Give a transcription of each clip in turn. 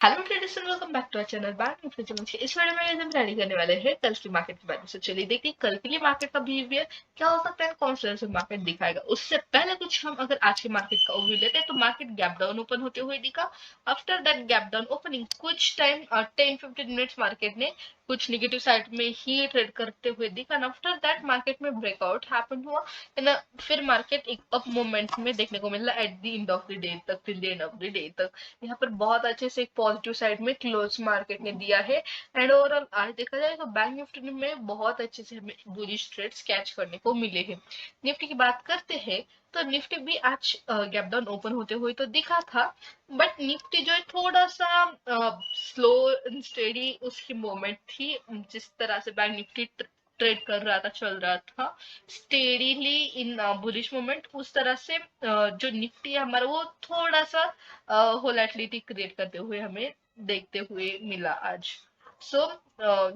Hello traders and welcome back to our channel Bank Nifty channel. इस video में हम ready करने वाले हैं कल की मार्केट के बारे में। चलिए देखते हैं कल के लिए मार्केट का बिहेवियर क्या हो सकता है, कौन सा मार्केट दिखाएगा। उससे पहले कुछ हम अगर आज के मार्केट का ओवरव्यू लेते हैं तो मार्केट गैप डाउन ओपन होते हुए दिखा। After that gap down opening कुछ टाइम 10-15 मिनट्स मार्केट ने कुछ निगेटिव साइड में ही ट्रेड करते हुए दिखा। आफ्टर दैट मार्केट में ब्रेकआउट हैपन हुआ एंड फिर मार्केट एक अप मोमेंट में देखने को मिला at the end of the day तक, till the end of the day तक। यहाँ पर बहुत अच्छे से एक पॉजिटिव साइड में क्लोज मार्केट ने दिया है। एंड ओवरऑल आज देखा जाए तो बैंक निफ्टी में बहुत अच्छे से हमें बुलिश ट्रेड्स कैच करने को मिले हैं। निफ्टी की बात करते हैं तो निफ्टी भी आज गैप डाउन ओपन होते हुए तो दिखा था, बट निफ्टी जो है थोड़ा सा स्लो एंड स्टेडी उसकी मोमेंट थी। जिस तरह से बैंक निफ्टी ट्रेड कर रहा था, चल रहा था स्टेडीली इन बुलिश मोमेंट, उस तरह से जो निफ्टी है हमारा वो थोड़ा सा वोलेटिलिटी क्रिएट करते हुए हमें देखते हुए मिला आज। सो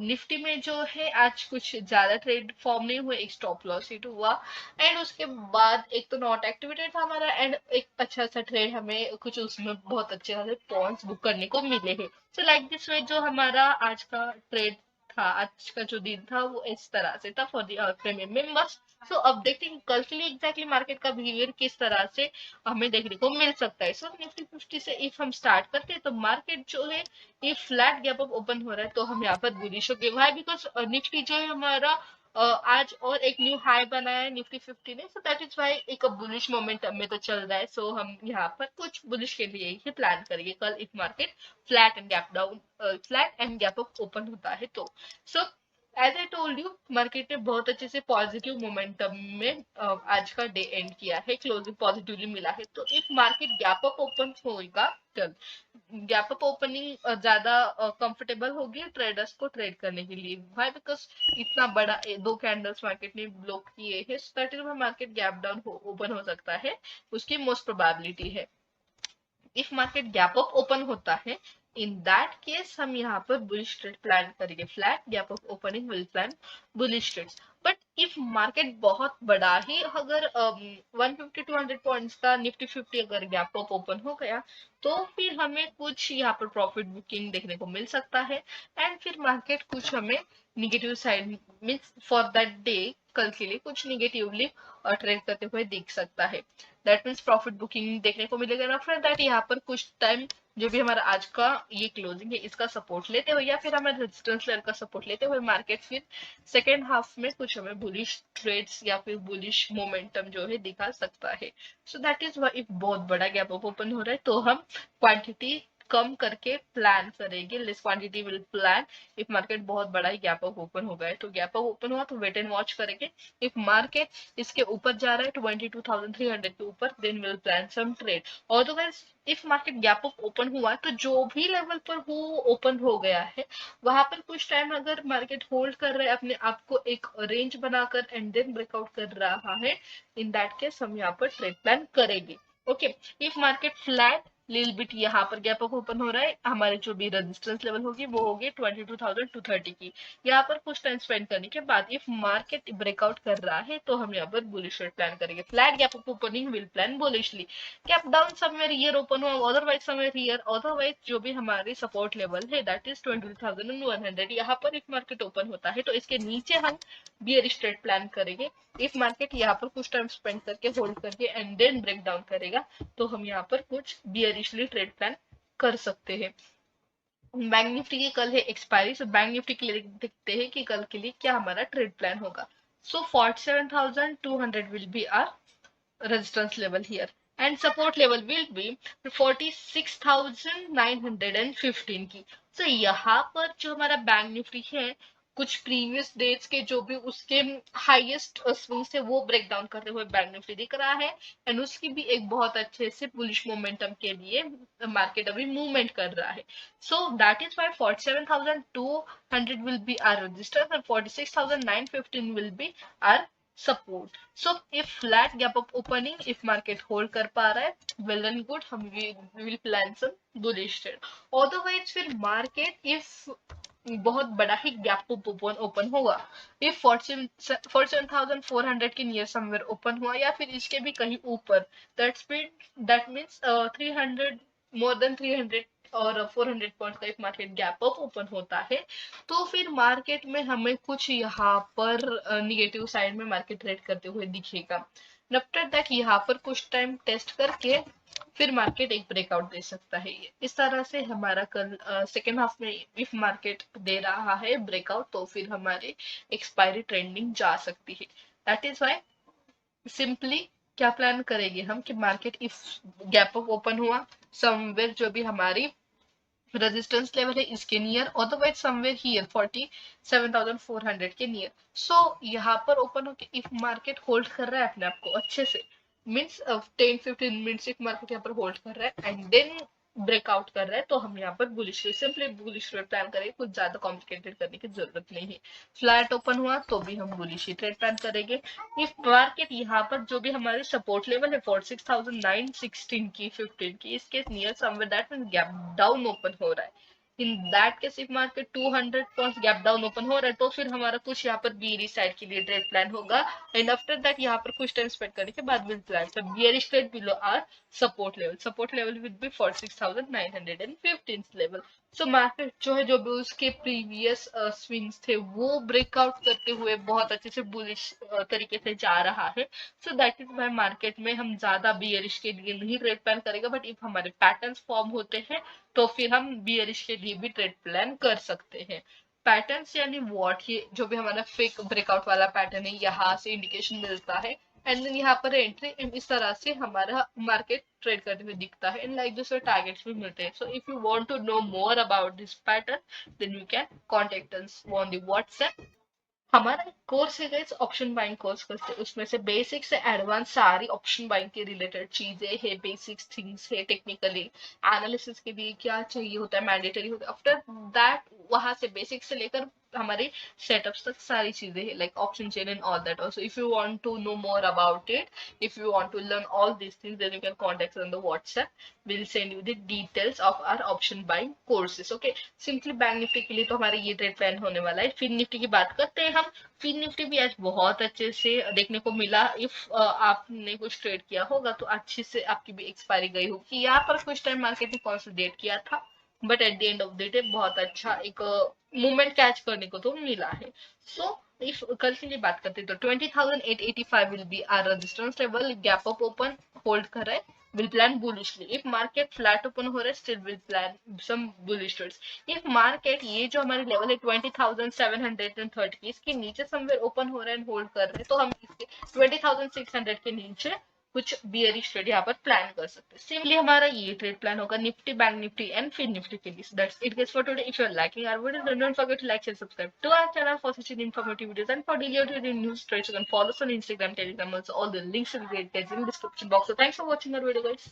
निफ्टी में जो है आज कुछ ज्यादा ट्रेड फॉर्म नहीं हुए, एक स्टॉप लॉस हिट हुआ एंड उसके बाद एक तो नॉट एक्टिवेटेड था हमारा एंड एक अच्छा सा ट्रेड हमें कुछ उसमें बहुत अच्छे खासे पॉइंट्स बुक करने को मिले हैं। सो लाइक दिस वे जो हमारा आज का ट्रेड था, आज का जो दिन था वो इस तरह से था फॉर दी प्रीमियम मेंबर्स। सो अब देखते हैं कि कल के लिए एग्जैक्टली मार्केट का बिहेवियर किस तरह से हमें देखने को मिल सकता है। सो निफ्टी 50 से इफ हम स्टार्ट करते हैं तो मार्केट जो है ये फ्लैट गैप अप ओपन हो रहा है तो हम यहाँ पर बुलिश हो गए। वाई बिकॉज निफ्टी जो है हमारा आज और एक न्यू हाई बनाया है निफ्टी 50 ने। सो दैट इज वाई एक बुलिश मोमेंटम में तो चल रहा है। सो हम यहाँ पर कुछ बुलिश के लिए ही प्लान करेंगे कल if market flat and gap down, flat and gap up open होता है तो। So as I told you market ने बहुत अच्छे से पॉजिटिव मोमेंटम में आज का डे एंड किया है, क्लोजिंग पॉजिटिवली मिला है। तो if market gap up open होगा कल, गैप अप ओपनिंग ज्यादा कंफर्टेबल होगी ट्रेडर्स को ट्रेड करने के लिए। वाई बिकॉज इतना बड़ा दो कैंडल्स मार्केट ने ब्लॉक किए हैं, so that is market gap down open हो सकता है, उसकी मोस्ट प्रोबेबिलिटी है। If market gap up open होता है इन दैट केस हम यहाँ पर बुलिश ट्रेड प्लान करेंगे, flat gap up opening will plan bullish trades. But if market बहुत बड़ा ही अगर 150-200 पॉइंट्स का निफ्टी 50 अगर गैप अप ओपन हो गया तो फिर हमें कुछ यहाँ पर प्रॉफिट बुकिंग देखने को मिल सकता है एंड फिर मार्केट कुछ हमें negative side means for that day कल के लिए कुछ निगेटिवली ट्रेड करते हुए दिख सकता है। दैट मीन्स प्रॉफिट बुकिंग देखने को मिलेगा। ना आफ्टर दैट यहाँ पर कुछ टाइम जो भी हमारा आज का ये क्लोजिंग है इसका सपोर्ट लेते हुए या फिर हमें रेजिस्टेंस लेवल का सपोर्ट लेते हुए मार्केट फिर सेकेंड हाफ में कुछ हमें बुलिश ट्रेड्स या फिर बुलिश मोमेंटम जो है दिखा सकता है। So that is why if बहुत बड़ा गैप अप ओपन हो रहा है तो हम क्वांटिटी कम करके प्लान करेंगे, less quantity will plan. If market बहुत बड़ा ही गैप अप ओपन हो गया है तो गैप अप ओपन हुआ तो वेट एंड वॉच करेंगे। इफ मार्केट इसके ऊपर जा रहा है 22,300 के ऊपर then will plan some trade. और तो if market gap up open हुआ तो जो भी लेवल पर वो ओपन हो गया है वहां पर कुछ टाइम अगर मार्केट होल्ड कर रहा है अपने आप को एक रेंज बनाकर एंड देन ब्रेकआउट कर रहा है, इन दैट केस हम यहाँ पर ट्रेड प्लान करेंगे। ओके, इफ मार्केट फ्लैट लिल बिट यहाँ पर गैप अप ओपन हो रहा है, हमारे जो भी रेजिस्टेंस लेवल होगी वो होगी 22,230 की। यहाँ पर कुछ टाइम स्पेंड करने के बाद इफ मार्केट ब्रेकआउट कर रहा है तो हम यहाँ पर बुलिश ट्रेड प्लान करेंगे। Flat gap up opening will plan bullishly. Gap down somewhere here open हुआ, अदरवाइज समवेयर हियर, अदरवाइज जो भी हमारी सपोर्ट लेवल है दैट इज 22,100, यहाँ पर इफ मार्केट ओपन होता है तो इसके नीचे हम बियरिश ट्रेड प्लान करेंगे। इफ मार्केट यहाँ पर कुछ टाइम स्पेंड करके होल्ड करके एंड देन ब्रेक डाउन करेगा तो हम यहाँ पर कुछ बियरिशली ट्रेड प्लान कर सकते हैं। बैंक निफ्टी की कल है एक्सपायरी, सो बैंक निफ्टी के लिए देखते हैं कि कल के लिए क्या हमारा ट्रेड प्लान होगा। So 47,200 will be our resistance level here and support level will be 46,915 की। तो यहाँ पर जो हमारा बैंक निफ्टी है कुछ प्रीवियस डेट्स के जो भी उसके हाईएस्ट स्विंग से वो ब्रेक डाउन करते हुए बैंक निफ्टी दिख रहा है एंड उसकी भी एक बहुत अच्छे से बुलिश मोमेंटम के लिए मार्केट अभी मूवमेंट कर रहा है। So that is why 47,200 will be our resistance and 46,915 will be our support. So if flat gap up opening, if market hold कर पा रहा है well and good, हम we will plan some bullish trade. Otherwise फिर market if बहुत बड़ा ही gap open होगा, if 47,400 के नियर समवेयर ओपन हुआ या फिर इसके भी कहीं ऊपर, दैट मीन्स 300 more than 300 और 400 पॉइंट का एक मार्केट गैप अप ओपन होता है, तो फिर मार्केट में हमें कुछ यहाँ पर निगेटिव साइड में मार्केट ट्रेड करते हुए दिखेगा। आफ्टर दैट यहाँ पर कुछ टाइम टेस्ट करके फिर मार्केट एक ब्रेकआउट दे सकता है। इस तरह से हमारा कल सेकेंड हाफ में इफ मार्केट दे रहा है ब्रेकआउट, तो फिर हमारे एक्सपायरी ट्रेंडिंग जा सकती है। दैट इज वाई सिंपली क्या प्लान करेंगे हम कि market if gap up open हुआ समवेयर जो भी हमारी रेजिस्टेंस लेवल है इसके नियर, अदरवाइज समवेयर हियर 47,400 के नियर। सो यहाँ पर ओपन होके इफ मार्केट होल्ड कर रहा है अपने आप को अच्छे से, मीन्स 10-15 मिनट्स इफ मार्केट यहाँ पर होल्ड कर रहा है एंड देन ब्रेकआउट कर रहा है, तो हम यहाँ पर बुलिश सिंपली बुलिश प्लान करेंगे, कुछ ज्यादा कॉम्प्लिकेटेड करने की जरूरत नहीं है। फ्लैट ओपन हुआ तो भी हम बुलिश ही ट्रेड प्लान करेंगे। इफ मार्केट यहाँ पर जो भी हमारे सपोर्ट लेवल है 46,916 की 15 की इसके near somewhere that means gap down open हो रहा है, in that case if market 200 point gap down open हो रहा है, तो फिर हमारा कुछ यहाँ पर बीयरिश साइड के लिए ट्रेड प्लान होगा एंड आफ्टर दैट यहाँ पर कुछ टाइम स्पेंड करने के बाद will plan for bearish trade below our support level will be 46,915 level. So market जो है जो भी उसके प्रीवियस स्विंग्स थे वो ब्रेकआउट करते हुए बहुत अच्छे से बुलिश तरीके से जा रहा है। So that is why market में हम ज्यादा बियरिश के लिए नहीं ट्रेड प्लान करेंगे, बट इफ हमारे पैटर्न्स फॉर्म होते हैं तो फिर हम बियरिश के लिए भी ट्रेड प्लान कर सकते हैं। पैटर्न्स यानी व्हाट, ये जो भी हमारा फेक ब्रेकआउट वाला पैटर्न है यहाँ से इंडिकेशन मिलता है एंड देन यहाँ पर एंट्री इस तरह से हमारा मार्केट ट्रेड करते हुए दिखता है एंड लाइक दूसरे टारगेट्स भी मिलते हैं। So if you want to know more about this pattern then you can contact us on the WhatsApp. हमारा कोर्स है गाइस ऑप्शन बाइंग कोर्स करते हैं, उसमें से बेसिक से एडवांस सारी ऑप्शन बाइंग के रिलेटेड चीजें है, बेसिक्स थिंग्स है, टेक्निकली एनालिसिस के लिए क्या चाहिए होता है मैंडेटरी होता है, आफ्टर दैट वहां से बेसिक से लेकर हमारे सेटअप्स तक सारी चीजें है like option chain and all that. Also if you want to know more about it, if you want to learn all this things then you can contact on the WhatsApp, will send you the details of our option buying courses. Okay, simply bank Nifty के लिए तो हमारे ये trade plan होने वाला है। फिर Nifty की बात करते हैं हम। फिर निफ्टी भी आज बहुत अच्छे से देखने को मिला। इफ आपने कुछ ट्रेड किया होगा तो अच्छे से आपकी भी एक्सपायरी गई होगी। यहाँ पर कुछ टाइम मार्केट ने कंसोलिडेट किया था but at the end of the day बहुत अच्छा एक मूवमेंट कैच करने को तो मिला है। सो इफ कल के लिए बात करते हैं तो 20,885 will be our resistance level, gap up open hold कर रहा है, will plan bullishly. If market flat open हो रहा है still will plan some bullish trades. If market ये जो हमारे लेवल है 20,730 की इसके नीचे समवेयर ओपन हो रहा है एंड होल्ड कर रहे हैं, तो हम इसके 20,600 के नीचे कुछ बियरिश ट्रेड यहाँ पर प्लान कर सकते हैं। सिंपली हमारा ये ट्रेड प्लान होगा Nifty, bank Nifty and fin Nifty के लिए। That's it guys for today. If you are liking our videos don't forget to like, share, subscribe to our channel for such informative videos and for daily updated news trades. You can follow us on Instagram, Telegram, also all the links will be in the description box. So thanks for watching our video, guys.